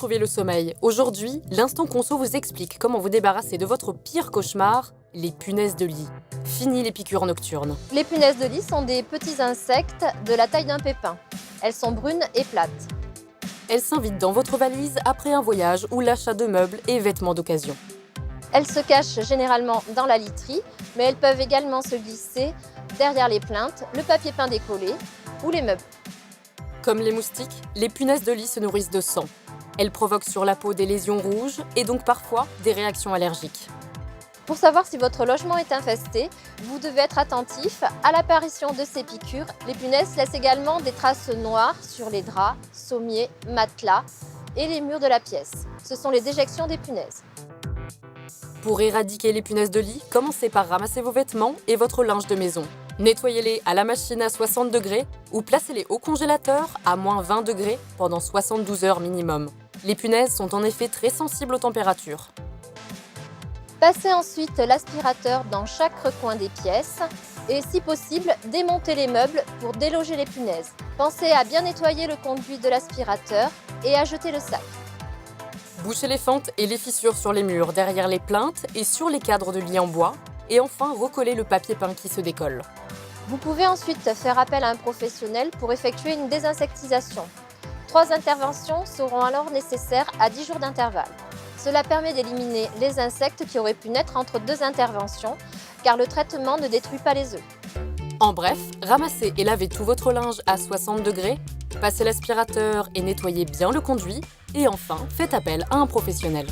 retrouver le sommeil. Aujourd'hui, l'Instant Conso vous explique comment vous débarrasser de votre pire cauchemar, les punaises de lit. Fini les piqûres nocturnes. Les punaises de lit sont des petits insectes de la taille d'un pépin. Elles sont brunes et plates. Elles s'invitent dans votre valise après un voyage ou l'achat de meubles et vêtements d'occasion. Elles se cachent généralement dans la literie, mais elles peuvent également se glisser derrière les plinthes, le papier peint décollé ou les meubles. Comme les moustiques, les punaises de lit se nourrissent de sang. Elles provoquent sur la peau des lésions rouges et donc parfois des réactions allergiques. Pour savoir si votre logement est infesté, vous devez être attentif à l'apparition de ces piqûres. Les punaises laissent également des traces noires sur les draps, sommiers, matelas et les murs de la pièce. Ce sont les déjections des punaises. Pour éradiquer les punaises de lit, commencez par ramasser vos vêtements et votre linge de maison. Nettoyez-les à la machine à 60 degrés ou placez-les au congélateur à moins 20 degrés pendant 72 heures minimum. Les punaises sont en effet très sensibles aux températures. Passez ensuite l'aspirateur dans chaque recoin des pièces et, si possible, démontez les meubles pour déloger les punaises. Pensez à bien nettoyer le conduit de l'aspirateur et à jeter le sac. Bouchez les fentes et les fissures sur les murs, derrière les plinthes et sur les cadres de lit en bois. Et enfin, recollez le papier peint qui se décolle. Vous pouvez ensuite faire appel à un professionnel pour effectuer une désinsectisation. 3 interventions seront alors nécessaires à 10 jours d'intervalle. Cela permet d'éliminer les insectes qui auraient pu naître entre 2 interventions, car le traitement ne détruit pas les œufs. En bref, ramassez et lavez tout votre linge à 60 degrés, passez l'aspirateur et nettoyez bien le conduit, et enfin, faites appel à un professionnel.